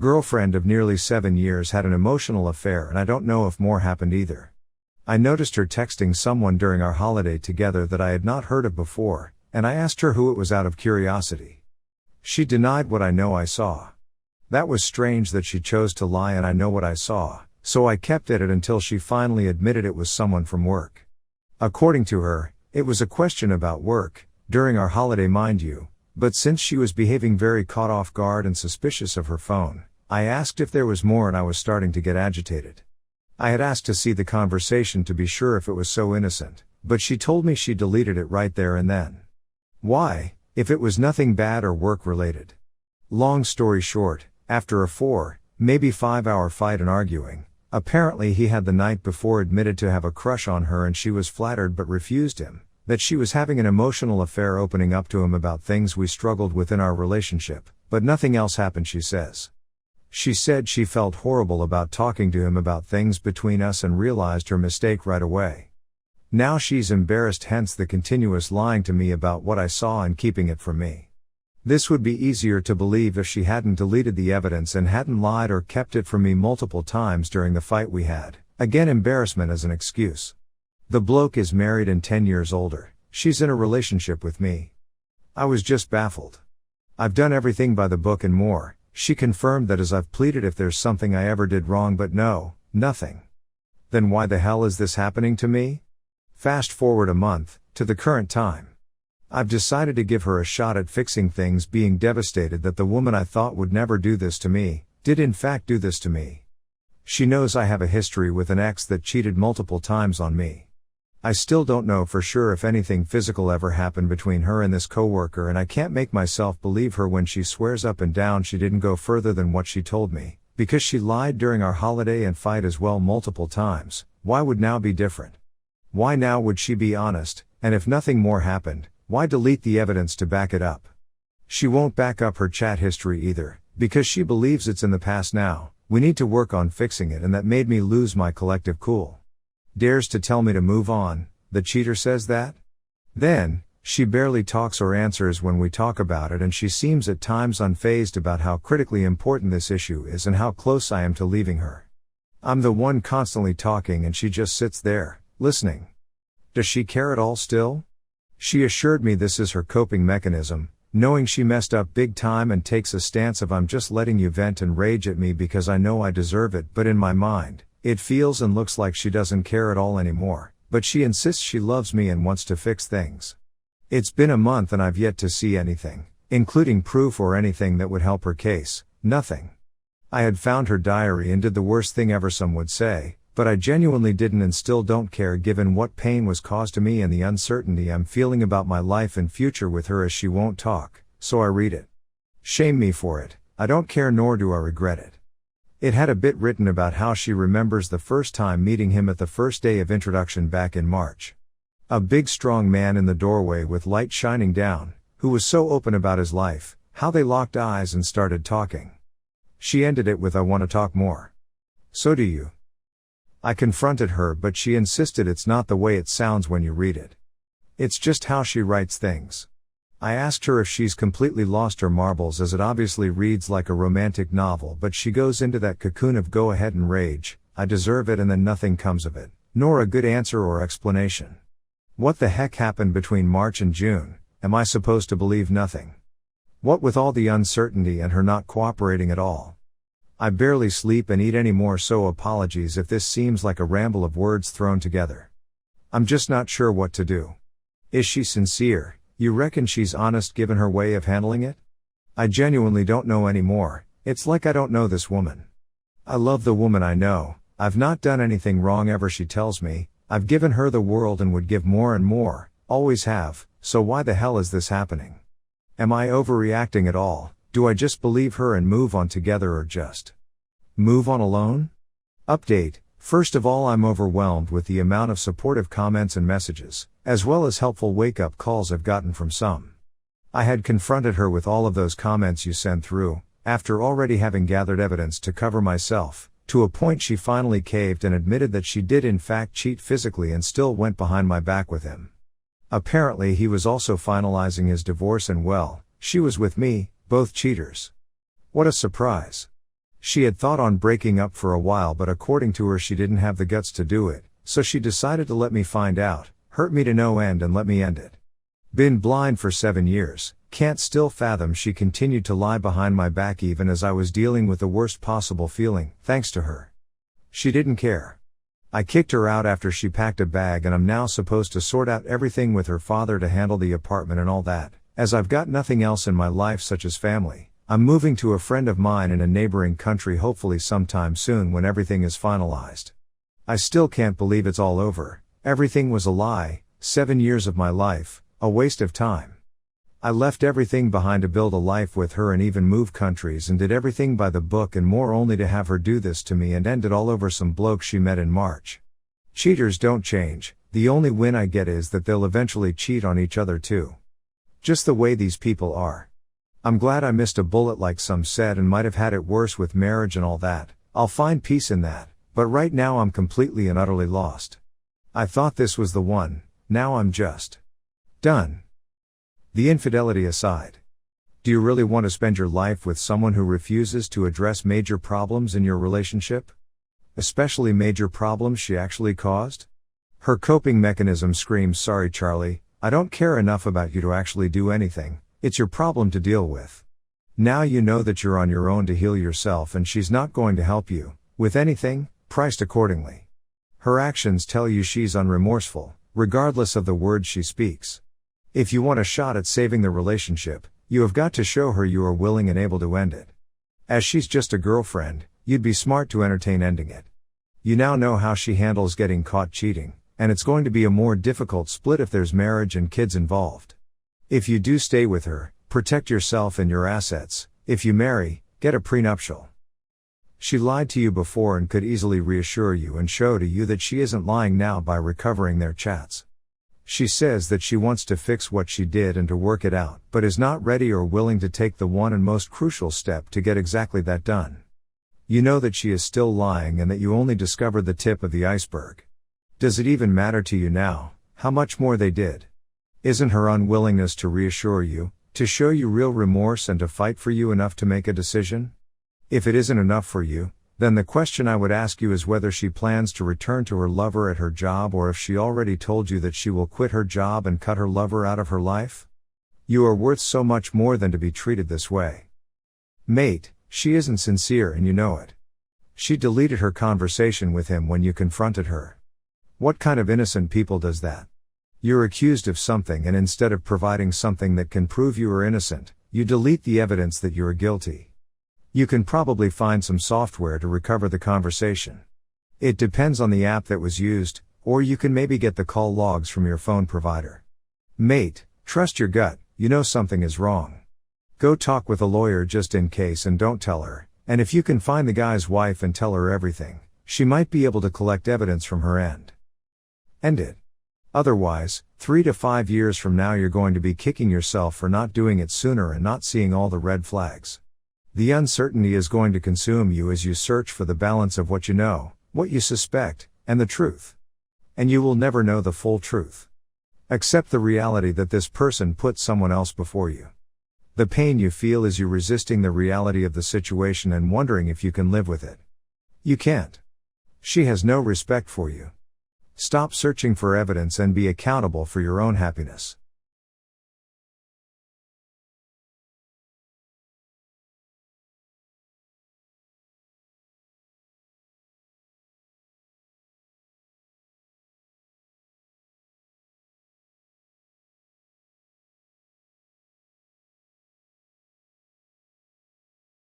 Girlfriend of nearly 7 years had an emotional affair and I don't know if more happened either. I noticed her texting someone during our holiday together that I had not heard of before, and I asked her who it was out of curiosity. She denied what I know I saw. That was strange that she chose to lie, and I know what I saw, so I kept at it until she finally admitted it was someone from work. According to her, it was a question about work, during our holiday mind you, but since she was behaving very caught off guard and suspicious of her phone, I asked if there was more and I was starting to get agitated. I had asked to see the conversation to be sure if it was so innocent, but she told me she deleted it right there and then. Why, if it was nothing bad or work related? Long story short, after a 4, maybe 5-hour fight and arguing, apparently he had the night before admitted to have a crush on her and she was flattered but refused him, that she was having an emotional affair, opening up to him about things we struggled with in our relationship, but nothing else happened, she says. She said she felt horrible about talking to him about things between us and realized her mistake right away. Now she's embarrassed, hence the continuous lying to me about what I saw and keeping it from me. This would be easier to believe if she hadn't deleted the evidence and hadn't lied or kept it from me multiple times during the fight we had. Again, embarrassment as an excuse. The bloke is married and 10 years older. She's in a relationship with me. I was just baffled. I've done everything by the book and more. She confirmed that as I've pleaded if there's something I ever did wrong, but no, nothing. Then why the hell is this happening to me? Fast forward a month, to the current time. I've decided to give her a shot at fixing things, being devastated that the woman I thought would never do this to me, did in fact do this to me. She knows I have a history with an ex that cheated multiple times on me. I still don't know for sure if anything physical ever happened between her and this coworker, and I can't make myself believe her when she swears up and down she didn't go further than what she told me, because she lied during our holiday and fight as well multiple times. Why would now be different? Why now would she be honest, and if nothing more happened, why delete the evidence to back it up? She won't back up her chat history either, because she believes it's in the past now. We need to work on fixing it, and that made me lose my collective cool. Dares to tell me to move on, the cheater says that? Then, she barely talks or answers when we talk about it, and she seems at times unfazed about how critically important this issue is and how close I am to leaving her. I'm the one constantly talking and she just sits there, listening. Does she care at all still? She assured me this is her coping mechanism, knowing she messed up big time, and takes a stance of I'm just letting you vent and rage at me because I know I deserve it, but in my mind, it feels and looks like she doesn't care at all anymore, but she insists she loves me and wants to fix things. It's been a month and I've yet to see anything, including proof or anything that would help her case, nothing. I had found her diary and did the worst thing ever, some would say, but I genuinely didn't and still don't care given what pain was caused to me and the uncertainty I'm feeling about my life and future with her, as she won't talk, so I read it. Shame me for it, I don't care nor do I regret it. It had a bit written about how she remembers the first time meeting him at the first day of introduction back in March. A big strong man in the doorway with light shining down, who was so open about his life, how they locked eyes and started talking. She ended it with, "I want to talk more." So do you. I confronted her, but she insisted it's not the way it sounds when you read it. It's just how she writes things. I asked her if she's completely lost her marbles, as it obviously reads like a romantic novel, but she goes into that cocoon of go ahead and rage, I deserve it, and then nothing comes of it, nor a good answer or explanation. What the heck happened between March and June? Am I supposed to believe nothing? What with all the uncertainty and her not cooperating at all? I barely sleep and eat anymore, so apologies if this seems like a ramble of words thrown together. I'm just not sure what to do. Is she sincere? You reckon she's honest given her way of handling it? I genuinely don't know anymore. It's like I don't know this woman. I love the woman I know. I've not done anything wrong ever, she tells me. I've given her the world and would give more and more, always have, so why the hell is this happening? Am I overreacting at all? Do I just believe her and move on together, or just move on alone? Update. First of all, I'm overwhelmed with the amount of supportive comments and messages, as well as helpful wake-up calls I've gotten from some. I had confronted her with all of those comments you sent through, after already having gathered evidence to cover myself, to a point she finally caved and admitted that she did in fact cheat physically and still went behind my back with him. Apparently he was also finalizing his divorce, and well, she was with me, both cheaters. What a surprise. She had thought on breaking up for a while, but according to her she didn't have the guts to do it, so she decided to let me find out, hurt me to no end and let me end it. Been blind for 7 years, can't still fathom she continued to lie behind my back even as I was dealing with the worst possible feeling, thanks to her. She didn't care. I kicked her out after she packed a bag and I'm now supposed to sort out everything with her father to handle the apartment and all that, as I've got nothing else in my life such as family. I'm moving to a friend of mine in a neighboring country hopefully sometime soon when everything is finalized. I still can't believe it's all over, everything was a lie, 7 years of my life, a waste of time. I left everything behind to build a life with her and even move countries and did everything by the book and more only to have her do this to me and end it all over some bloke she met in March. Cheaters don't change, the only win I get is that they'll eventually cheat on each other too. Just the way these people are. I'm glad I missed a bullet like some said and might have had it worse with marriage and all that, I'll find peace in that, but right now I'm completely and utterly lost. I thought this was the one, now I'm just done. The infidelity aside. Do you really want to spend your life with someone who refuses to address major problems in your relationship? Especially major problems she actually caused? Her coping mechanism screams, "Sorry Charlie, I don't care enough about you to actually do anything, it's your problem to deal with." Now you know that you're on your own to heal yourself and she's not going to help you with anything, priced accordingly. Her actions tell you she's unremorseful, regardless of the words she speaks. If you want a shot at saving the relationship, you have got to show her you are willing and able to end it. As she's just a girlfriend, you'd be smart to entertain ending it. You now know how she handles getting caught cheating, and it's going to be a more difficult split if there's marriage and kids involved. If you do stay with her, protect yourself and your assets. If you marry, get a prenuptial. She lied to you before and could easily reassure you and show to you that she isn't lying now by recovering their chats. She says that she wants to fix what she did and to work it out, but is not ready or willing to take the one and most crucial step to get exactly that done. You know that she is still lying and that you only discovered the tip of the iceberg. Does it even matter to you now, how much more they did? Isn't her unwillingness to reassure you, to show you real remorse and to fight for you enough to make a decision? If it isn't enough for you, then the question I would ask you is whether she plans to return to her lover at her job or if she already told you that she will quit her job and cut her lover out of her life? You are worth so much more than to be treated this way. Mate, she isn't sincere and you know it. She deleted her conversation with him when you confronted her. What kind of innocent people does that? You're accused of something and instead of providing something that can prove you are innocent, you delete the evidence that you are guilty. You can probably find some software to recover the conversation. It depends on the app that was used, or you can maybe get the call logs from your phone provider. Mate, trust your gut, you know something is wrong. Go talk with a lawyer just in case and don't tell her, and if you can find the guy's wife and tell her everything, she might be able to collect evidence from her end. End it. Otherwise, 3 to 5 years from now you're going to be kicking yourself for not doing it sooner and not seeing all the red flags. The uncertainty is going to consume you as you search for the balance of what you know, what you suspect, and the truth. And you will never know the full truth. Accept the reality that this person put someone else before you. The pain you feel is you resisting the reality of the situation and wondering if you can live with it. You can't. She has no respect for you. Stop searching for evidence and be accountable for your own happiness.